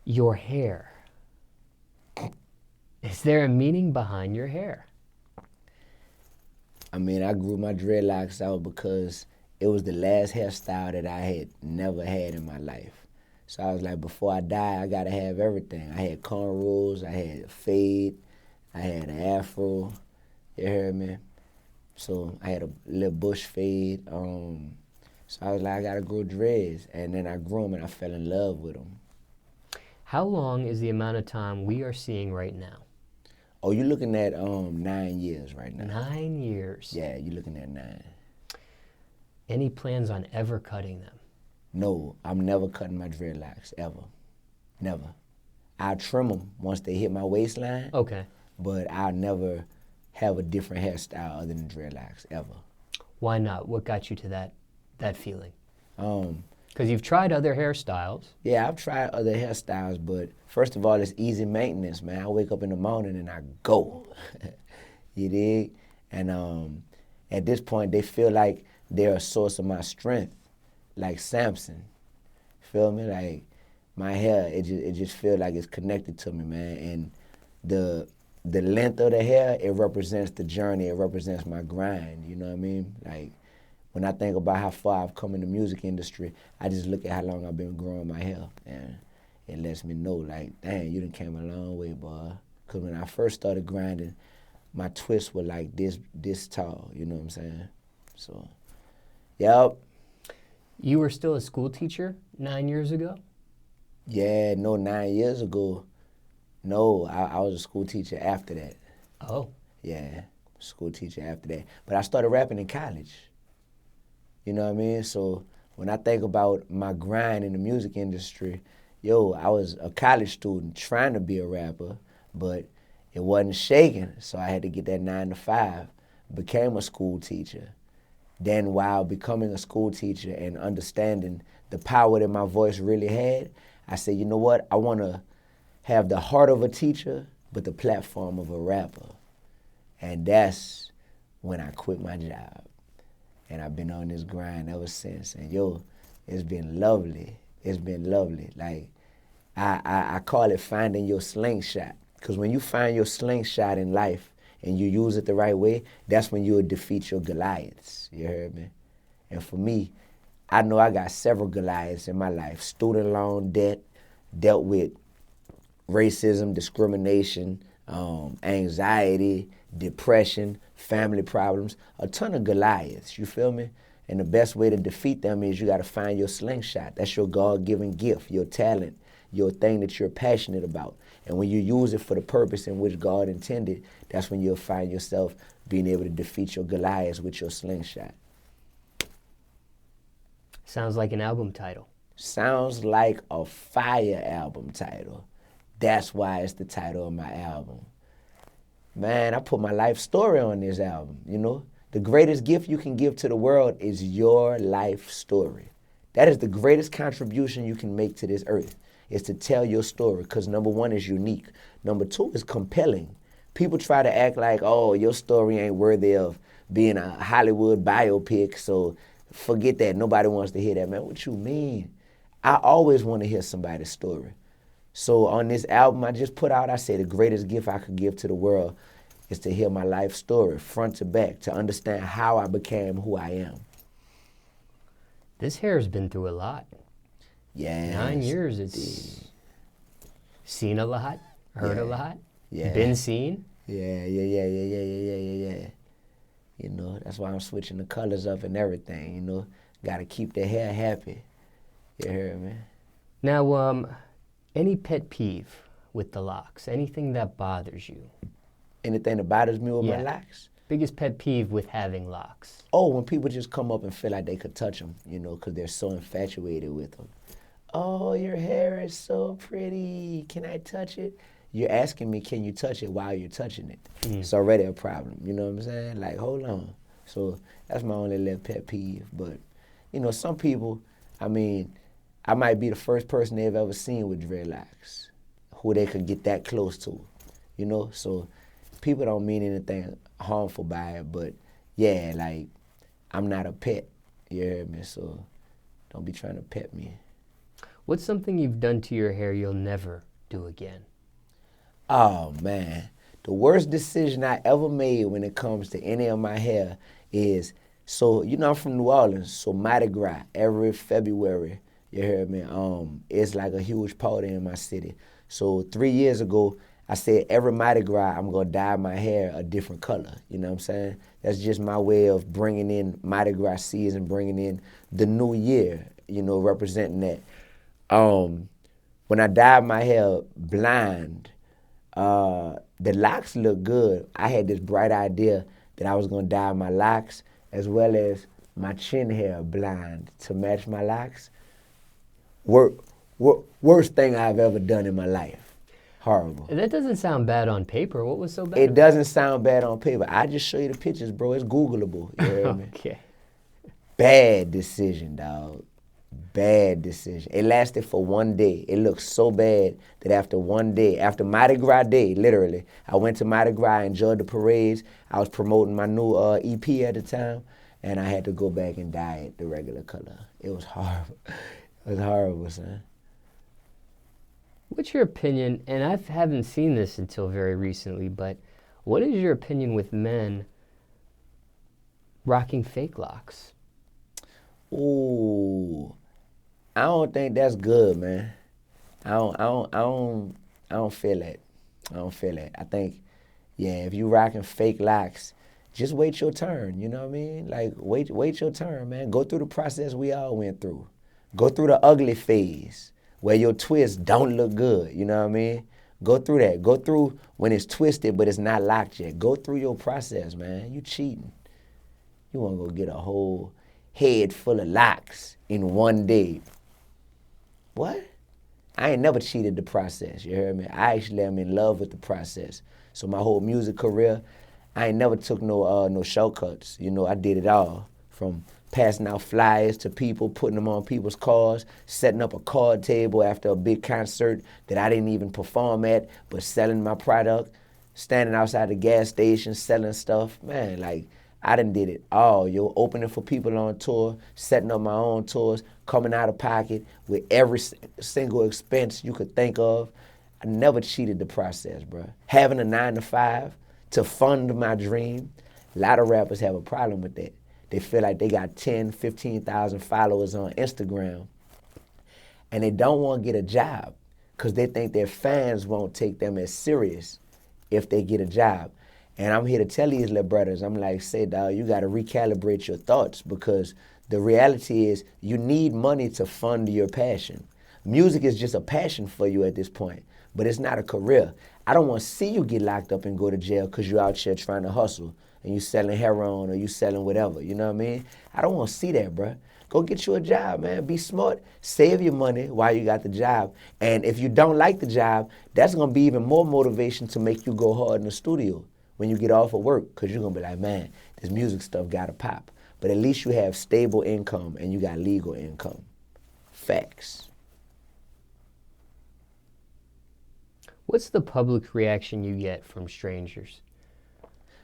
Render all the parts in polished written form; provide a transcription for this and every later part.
Your hair. Is there a meaning behind your hair? I mean, I grew my dreadlocks out because it was the last hairstyle that I had never had in my life. So I was like, before I die, I gotta have everything. I had cornrows, I had a fade, I had an afro, you heard me? So I had a little bush fade. So I was like, I gotta grow dreads. And then I grew them and I fell in love with them. How long is the amount of time we are seeing right now? Oh, you're looking at 9 years right now. 9 years. Yeah, you're looking at 9. Any plans on ever cutting them? No, I'm never cutting my dreadlocks, ever. Never. I'll trim them once they hit my waistline. Okay. But I'll never have a different hairstyle other than dreadlocks, ever. Why not? What got you to that feeling? Because you've tried other hairstyles. Yeah, I've tried other hairstyles, but first of all, it's easy maintenance, man. I wake up in the morning and I go. You dig? And at this point, they feel like they're a source of my strength, like Samson. Feel me? Like my hair, it just feels like it's connected to me, man. And the length of the hair, it represents the journey. It represents my grind. You know what I mean? Like when I think about how far I've come in the music industry, I just look at how long I've been growing my hair, and it lets me know, like, dang, you done came a long way, boy. Because when I first started grinding, my twists were like this tall, you know what I'm saying? So, yep. You were still a school teacher 9 years ago? Yeah, no, 9 years ago. No, I was a school teacher after that. Oh. Yeah, school teacher after that. But I started rapping in college. You know what I mean? So when I think about my grind in the music industry, I was a college student trying to be a rapper, but it wasn't shaking, so I had to get that 9 to 5. Became a school teacher. Then while becoming a school teacher and understanding the power that my voice really had, I said, you know what? I want to have the heart of a teacher, but the platform of a rapper. And that's when I quit my job. And I've been on this grind ever since. And it's been lovely. It's been lovely. Like, I call it finding your slingshot. Because when you find your slingshot in life and you use it the right way, that's when you'll defeat your Goliaths. You heard me? And for me, I know I got several Goliaths in my life. Student loan debt, dealt with racism, discrimination, anxiety, depression, family problems, a ton of Goliaths, you feel me? And the best way to defeat them is you got to find your slingshot. That's your God-given gift, your talent, your thing that you're passionate about. And when you use it for the purpose in which God intended, that's when you'll find yourself being able to defeat your Goliaths with your slingshot. Sounds like an album title. Sounds like a fire album title. That's why it's the title of my album. Man, I put my life story on this album, you know? The greatest gift you can give to the world is your life story. That is the greatest contribution you can make to this earth, is to tell your story, because number one is unique. Number two is compelling. People try to act like, oh, your story ain't worthy of being a Hollywood biopic, so forget that. Nobody wants to hear that. Man, what you mean? I always want to hear somebody's story. So on this album I just put out, I say the greatest gift I could give to the world is to hear my life story, front to back, to understand how I became who I am. This hair has been through a lot. Yeah. 9 years, it's seen a lot, heard a lot, been seen. Yeah. You know, that's why I'm switching the colors up and everything, you know. Got to keep the hair happy. You hear me? Now, any pet peeve with the locks? Anything that bothers you? Anything that bothers me with my locks? Biggest pet peeve with having locks? Oh, when people just come up and feel like they could touch them, you know, because they're so infatuated with them. Oh, your hair is so pretty. Can I touch it? You're asking me, can you touch it while you're touching it? It's already a problem, you know what I'm saying? Like, hold on. So that's my only little pet peeve. But, you know, some people, I mean, I might be the first person they've ever seen with dreadlocks, who they could get that close to, you know? So people don't mean anything harmful by it, but yeah, like, I'm not a pet, you heard me? So don't be trying to pet me. What's something you've done to your hair you'll never do again? Oh man, the worst decision I ever made when it comes to any of my hair is, so you know I'm from New Orleans, so Mardi Gras every February, you hear me? It's like a huge party in my city. So 3 years ago, I said every Mardi Gras I'm gonna dye my hair a different color. You know what I'm saying? That's just my way of bringing in Mardi Gras season, bringing in the new year. You know, representing that. When I dyed my hair blind, the locks look good. I had this bright idea that I was gonna dye my locks as well as my chin hair blind to match my locks. Worst thing I've ever done in my life. Horrible. That doesn't sound bad on paper. What was so bad? It doesn't sound bad on paper. I just show you the pictures, bro. It's Googleable. You hear me? Okay. Bad decision, dog. Bad decision. It lasted for 1 day. It looked so bad that after 1 day, after Mardi Gras Day, literally, I went to Mardi Gras, enjoyed the parades. I was promoting my new EP at the time, and I had to go back and dye it the regular color. It was horrible. It was horrible, son. What's your opinion, and I haven't seen this until very recently, but what is your opinion with men rocking fake locks? Ooh, I don't think that's good, man. I don't feel that. I don't feel that. I think, yeah, if you rocking fake locks, just wait your turn. You know what I mean? Like wait your turn, man. Go through the process we all went through. Go through the ugly phase where your twists don't look good. You know what I mean? Go through that. Go through when it's twisted but it's not locked yet. Go through your process, man. You cheating. You want to go get a whole head full of locks in 1 day. What? I ain't never cheated the process, you heard me? I actually am in love with the process. So my whole music career, I ain't never took no shortcuts. You know, I did it all, from passing out flyers to people, putting them on people's cars, setting up a card table after a big concert that I didn't even perform at, but selling my product, standing outside the gas station, selling stuff. Man, like, I done did it all, yo. Opening for people on tour, setting up my own tours, coming out of pocket with every single expense you could think of. I never cheated the process, bro. Having a 9-to-5 to fund my dream, a lot of rappers have a problem with that. They feel like they got 10, 15,000 followers on Instagram, and they don't want to get a job because they think their fans won't take them as serious if they get a job. And I'm here to tell these little brothers, I'm like, say, dog, you got to recalibrate your thoughts, because the reality is you need money to fund your passion. Music is just a passion for you at this point, but it's not a career. I don't want to see you get locked up and go to jail because you're out here trying to hustle and you selling heroin or you selling whatever, you know what I mean? I don't want to see that, bruh. Go get you a job, man. Be smart. Save your money while you got the job. And if you don't like the job, that's going to be even more motivation to make you go hard in the studio when you get off of work, because you're going to be like, man, this music stuff got to pop. But at least you have stable income and you got legal income. Facts. What's the public reaction you get from strangers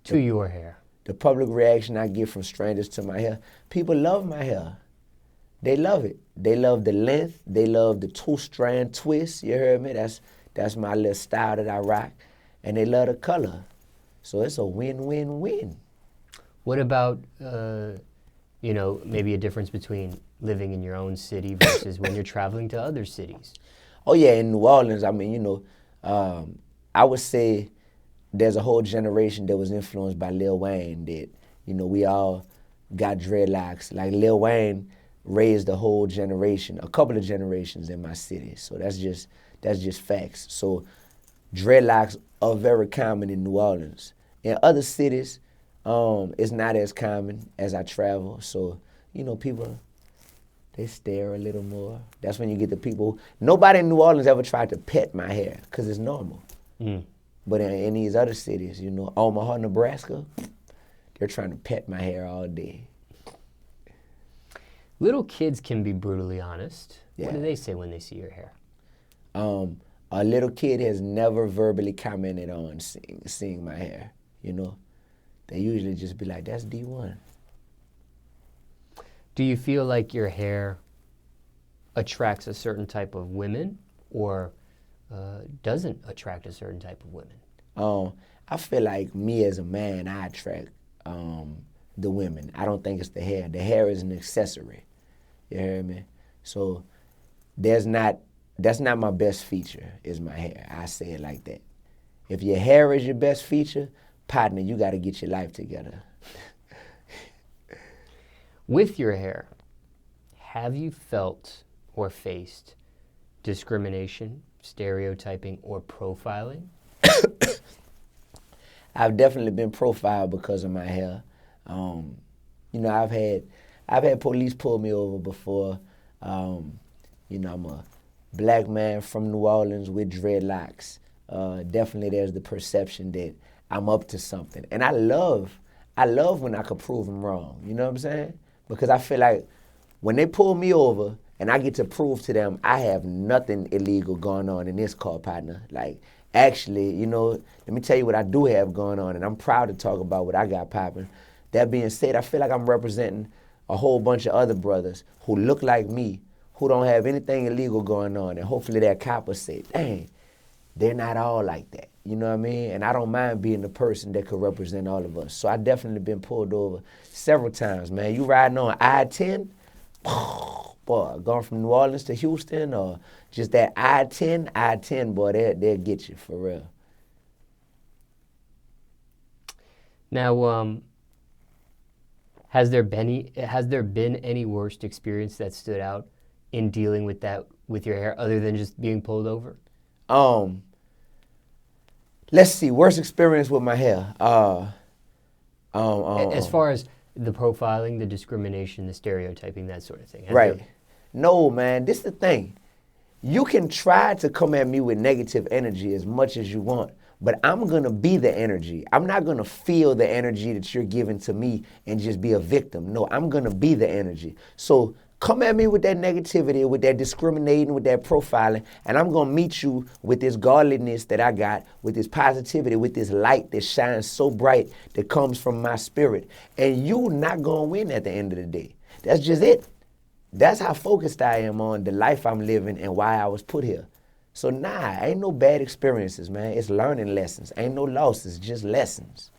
to your hair? The public reaction I get from strangers to my hair, people love my hair. They love it. They love the length. They love the 2-strand twist. You heard me? That's my little style that I rock. And they love the color. So it's a win-win-win. What about, maybe a difference between living in your own city versus when you're traveling to other cities? Oh, yeah, in New Orleans, I mean, I would say there's a whole generation that was influenced by Lil Wayne that, we all got dreadlocks. Like Lil Wayne raised a whole generation, a couple of generations in my city. So that's just facts. So dreadlocks are very common in New Orleans. In other cities, it's not as common as I travel. So, people, they stare a little more. That's when you get the people. Nobody in New Orleans ever tried to pet my hair because it's normal. But in these other cities, Omaha, Nebraska, they're trying to pet my hair all day. Little kids can be brutally honest. Yeah. What do they say when they see your hair? A little kid has never verbally commented on seeing my hair, They usually just be like, that's Dee-1. Do you feel like your hair attracts a certain type of women or doesn't attract a certain type of women? I feel like me as a man, I attract the women. I don't think it's the hair. The hair is an accessory. You hear me? So that's not my best feature, is my hair. I say it like that. If your hair is your best feature, partner, you got to get your life together. With your hair, have you felt or faced discrimination, stereotyping, or profiling? I've definitely been profiled because of my hair. You know, I've had police pull me over before. You know, I'm a black man from New Orleans with dreadlocks. Definitely there's the perception that I'm up to something. And I love when I could prove them wrong. You know what I'm saying? Because I feel like when they pull me over and I get to prove to them I have nothing illegal going on in this car, partner. Like, actually, you know, let me tell you what I do have going on, and I'm proud to talk about what I got popping. That being said, I feel like I'm representing a whole bunch of other brothers who look like me, who don't have anything illegal going on, and hopefully that cop will say, dang, they're not all like that. You know what I mean? And I don't mind being the person that could represent all of us. So I definitely been pulled over several times, man. You riding on I-10, boy, going from New Orleans to Houston, or just that I-10, boy, they'll get you for real. Now, has there been any worst experience that stood out in dealing with that with your hair, other than just being pulled over? Let's see, worst experience with my hair. As far as the profiling, the discrimination, the stereotyping, that sort of thing. Right. No, man, this is the thing. You can try to come at me with negative energy as much as you want, but I'm going to be the energy. I'm not going to feel the energy that you're giving to me and just be a victim. No, I'm going to be the energy. So come at me with that negativity, with that discriminating, with that profiling, and I'm going to meet you with this godliness that I got, with this positivity, with this light that shines so bright that comes from my spirit. And you're not going to win at the end of the day. That's just it. That's how focused I am on the life I'm living and why I was put here. So ain't no bad experiences, man. It's learning lessons. Ain't no losses, just lessons.